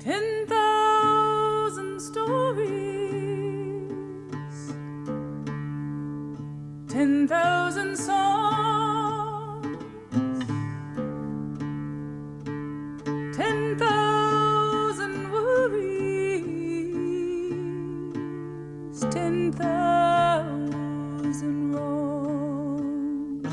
10,000 stories, 10,000 songs, 10,000 worries, 10,000 wrongs.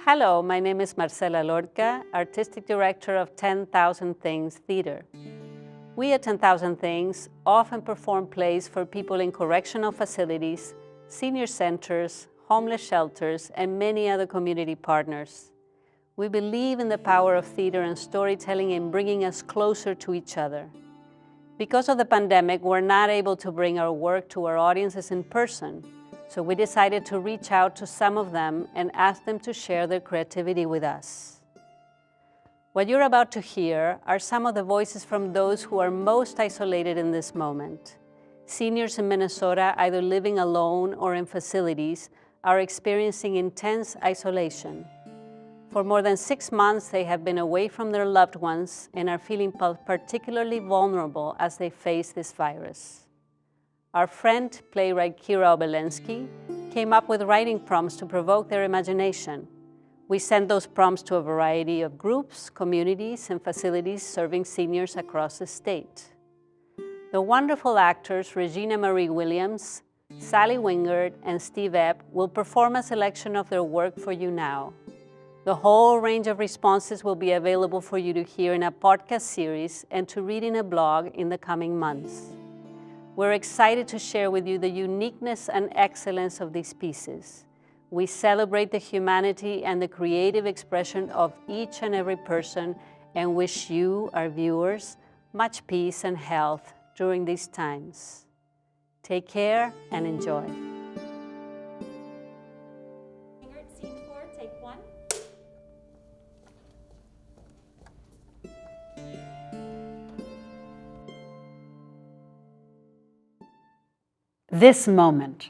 Hello, my name is Marcela Lorca, Artistic Director of 10,000 Things Theater. We at 10,000 Things often perform plays for people in correctional facilities, senior centers, homeless shelters, and many other community partners. We believe in the power of theater and storytelling in bringing us closer to each other. Because of the pandemic, we're not able to bring our work to our audiences in person, so we decided to reach out to some of them and ask them to share their creativity with us. What you're about to hear are some of the voices from those who are most isolated in this moment. Seniors in Minnesota, either living alone or in facilities, are experiencing intense isolation. For more than 6 months, they have been away from their loved ones and are feeling particularly vulnerable as they face this virus. Our friend, playwright Kira Obelensky, came up with writing prompts to provoke their imagination. We sent those prompts to a variety of groups, communities, and facilities serving seniors across the state. The wonderful actors Regina Marie Williams, Sally Wingert, and Steve Epp will perform a selection of their work for you now. The whole range of responses will be available for you to hear in a podcast series and to read in a blog in the coming months. We're excited to share with you the uniqueness and excellence of these pieces. We celebrate the humanity and the creative expression of each and every person and wish you, our viewers, much peace and health during these times. Take care and enjoy. Scene 4, take 1. This Moment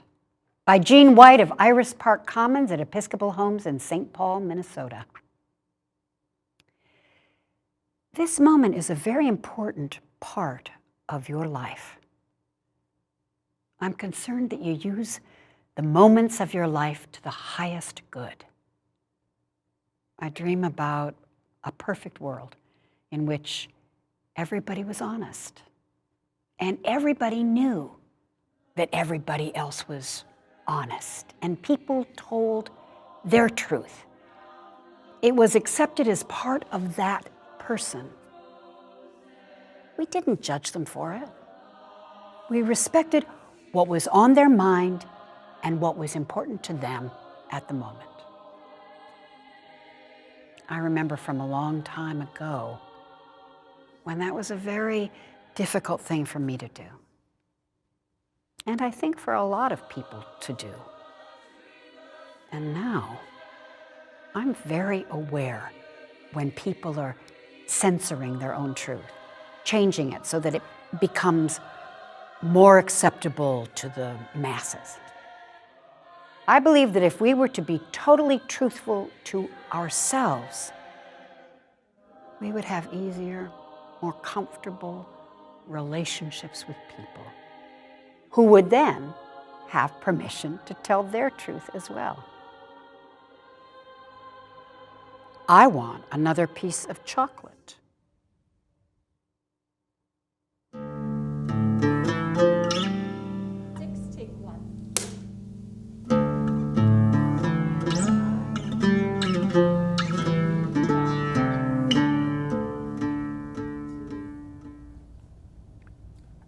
by Jeanne White of Iris Park Commons at Episcopal Homes in St. Paul, Minnesota. This moment is a very important part of your life. I'm concerned that you use the moments of your life to the highest good. I dream about a perfect world in which everybody was honest and everybody knew that everybody else was honest, and people told their truth. It was accepted as part of that person. We didn't judge them for it. We respected what was on their mind and what was important to them at the moment. I remember from a long time ago when that was a very difficult thing for me to do. And I think for a lot of people to do. And now, I'm very aware when people are censoring their own truth, changing it so that it becomes more acceptable to the masses. I believe that if we were to be totally truthful to ourselves, we would have easier, more comfortable relationships with people, who would then have permission to tell their truth as well. I want another piece of chocolate. Take 1.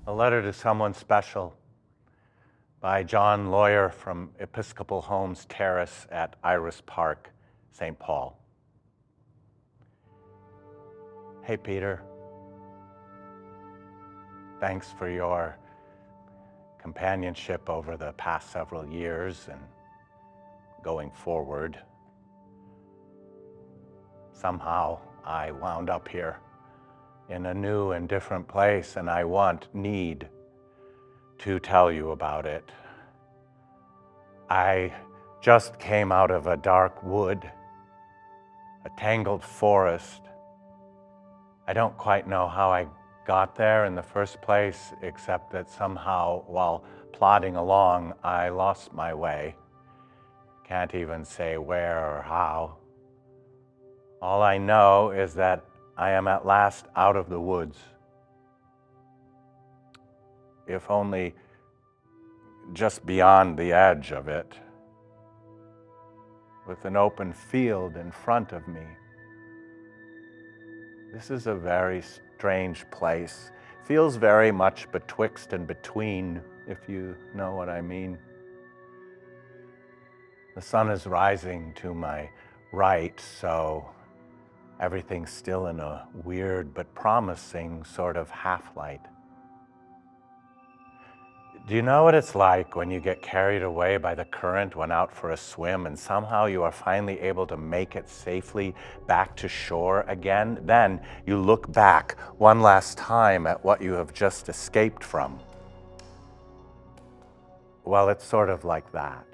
A letter to someone special by John Lawyer from Episcopal Homes, Terrace at Iris Park, St. Paul. Hey, Peter. Thanks for your companionship over the past several years and going forward. Somehow I wound up here in a new and different place, and I need to tell you about it. I just came out of a dark wood, a tangled forest. I don't quite know how I got there in the first place, except that somehow, while plodding along, I lost my way. Can't even say where or how. All I know is that I am at last out of the woods. If only just beyond the edge of it, with an open field in front of me. This is a very strange place. Feels very much betwixt and between, if you know what I mean. The sun is rising to my right, so everything's still in a weird but promising sort of half-light. Do you know what it's like when you get carried away by the current when out for a swim and somehow you are finally able to make it safely back to shore again? Then you look back one last time at what you have just escaped from. Well, it's sort of like that.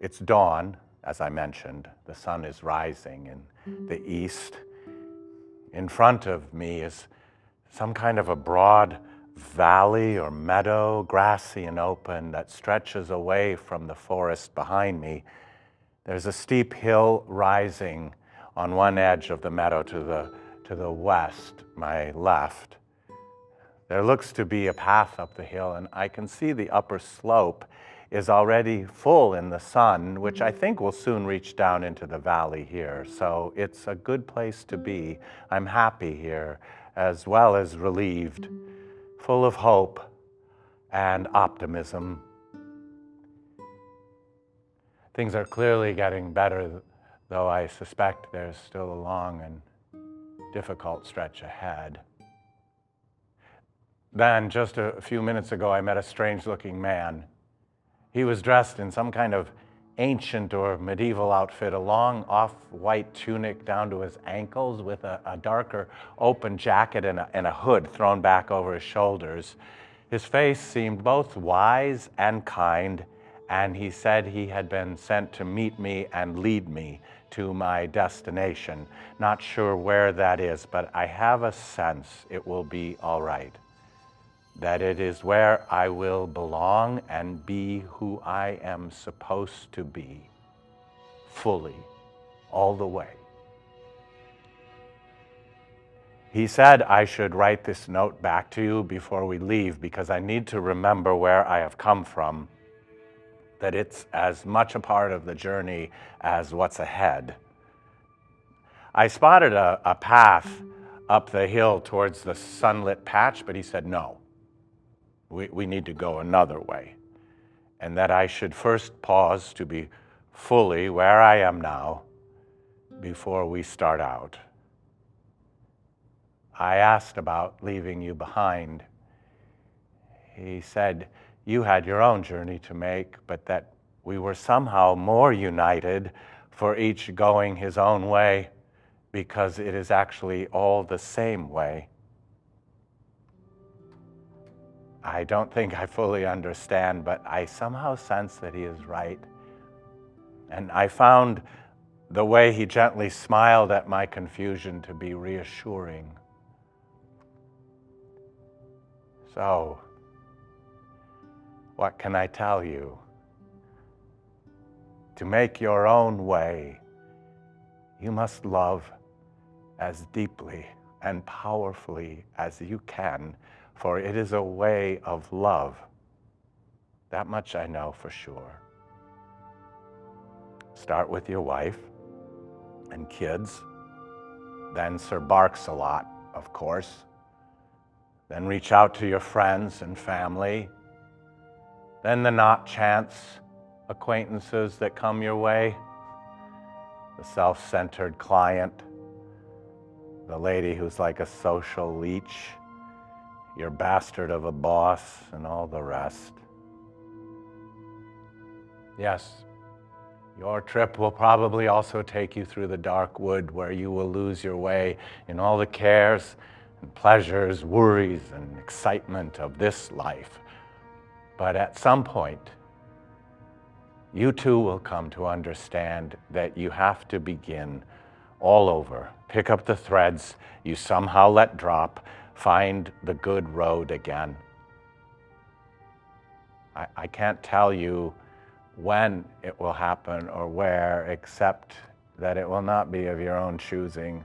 It's dawn, as I mentioned. The sun is rising in the east. In front of me is some kind of a broad valley or meadow, grassy and open, that stretches away from the forest behind me. There's a steep hill rising on one edge of the meadow to the west, my left. There looks to be a path up the hill, and I can see the upper slope is already full in the sun, which I think will soon reach down into the valley here. So it's a good place to be. I'm happy here, as well as relieved, full of hope and optimism. Things are clearly getting better, though I suspect there's still a long and difficult stretch ahead. Then, just a few minutes ago, I met a strange-looking man. He was dressed in some kind of ancient or medieval outfit, a long off-white tunic down to his ankles with a darker open jacket and a hood thrown back over his shoulders. His face seemed both wise and kind, and he said he had been sent to meet me and lead me to my destination. Not sure where that is, but I have a sense it will be all right. That it is where I will belong and be who I am supposed to be, fully, all the way. He said I should write this note back to you before we leave because I need to remember where I have come from, that it's as much a part of the journey as what's ahead. I spotted a path up the hill towards the sunlit patch, but he said no. We need to go another way, and that I should first pause to be fully where I am now before we start out. I asked about leaving you behind. He said you had your own journey to make, but that we were somehow more united for each going his own way because it is actually all the same way. I don't think I fully understand, but I somehow sense that he is right. And I found the way he gently smiled at my confusion to be reassuring. So, what can I tell you? To make your own way, you must love as deeply and powerfully as you can, for it is a way of love. That much I know for sure. Start with your wife and kids, then Sir Barks-a-Lot, of course. Then reach out to your friends and family. Then the not-chance acquaintances that come your way. The self-centered client, the lady who's like a social leech, your bastard of a boss, and all the rest. Yes, your trip will probably also take you through the dark wood where you will lose your way in all the cares and pleasures, worries, and excitement of this life. But at some point, you too will come to understand that you have to begin all over. Pick up the threads you somehow let drop, find the good road again. I can't tell you when it will happen or where, except that it will not be of your own choosing.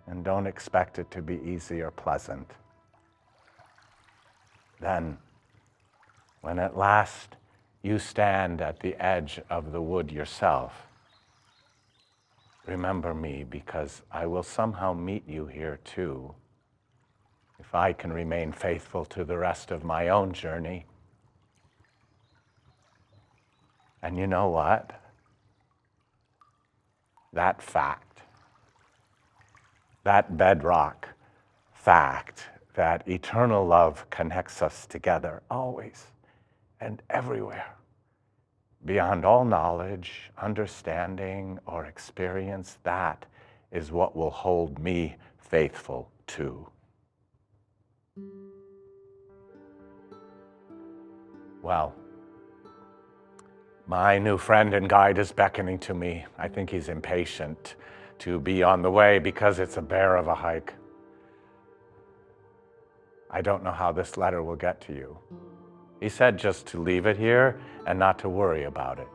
And don't expect it to be easy or pleasant. Then, when at last you stand at the edge of the wood yourself, remember me, because I will somehow meet you here too, if I can remain faithful to the rest of my own journey. And you know what? That fact, that bedrock fact that eternal love connects us together always and everywhere, beyond all knowledge, understanding, or experience, that is what will hold me faithful too. Well, my new friend and guide is beckoning to me. I think he's impatient to be on the way because it's a bear of a hike. I don't know how this letter will get to you. He said just to leave it here and not to worry about it.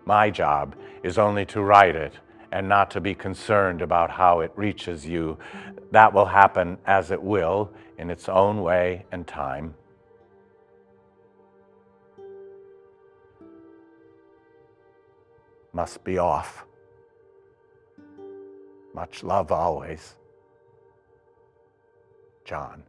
My job is only to write it and not to be concerned about how it reaches you. That will happen as it will, in its own way and time. Must be off. Much love always. John.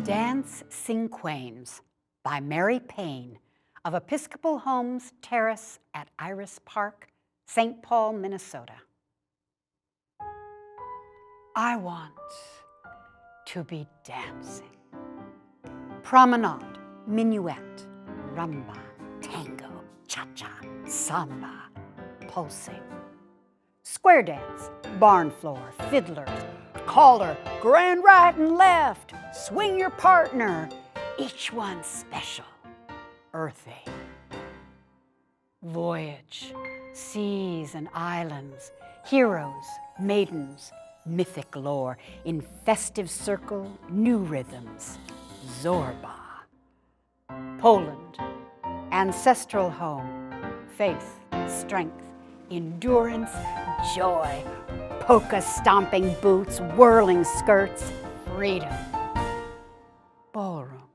Dance Cinquains by Mary Payne of Episcopal Homes, Terrace at Iris Park, St. Paul, Minnesota. I want to be dancing. Promenade, minuet, rumba, tango, cha-cha, samba, pulsing. Square dance, barn floor, fiddlers, caller, grand right and left, swing your partner, each one special, earthy. Voyage, seas and islands, heroes, maidens, mythic lore, in festive circle, new rhythms, Zorba. Poland, ancestral home, faith, strength, endurance, joy, polka stomping boots, whirling skirts, freedom. Ballroom,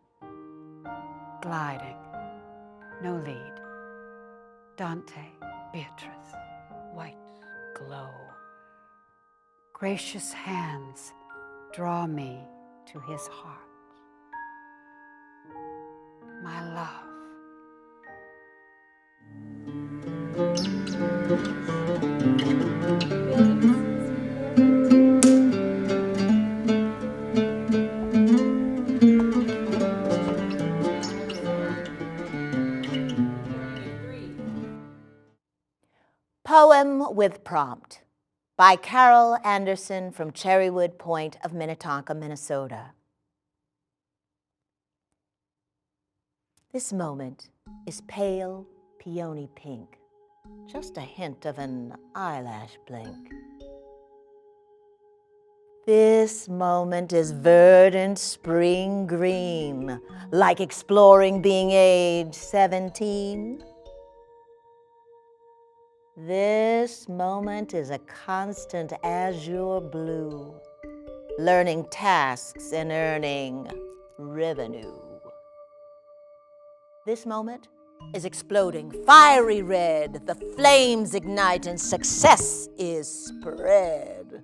gliding, no lead. Dante, Beatrice, white glow. Gracious hands draw me to his heart. My love. Poem with Prompt by Carol Anderson from Cherrywood Pointe of Minnetonka, Minnesota. This moment is pale peony pink, just a hint of an eyelash blink. This moment is verdant spring green, like exploring being age 17. This moment is a constant azure blue, learning tasks and earning revenue. This moment is exploding fiery red, the flames ignite and success is spread.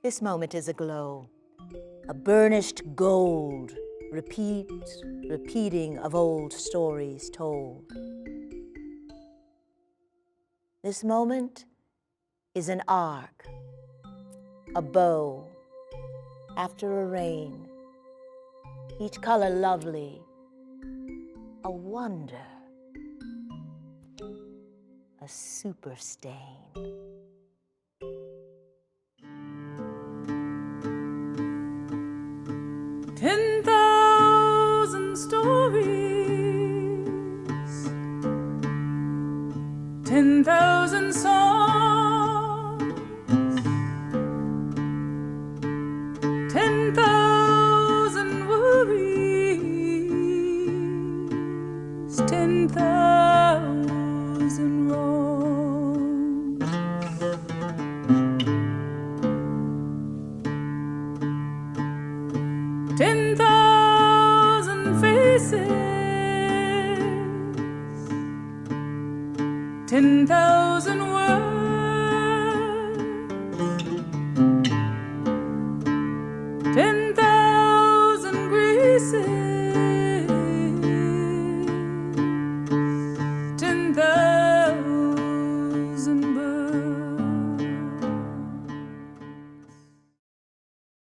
This moment is aglow, a burnished gold, repeating of old stories told. This moment is an arc, a bow, after a rain, each color lovely, wonder, a super stain. 10,000 stories, 10,000 songs, 10,000 worries, 10,000 wrongs. 10,000 faces, 10,000 words, 10,000 graces,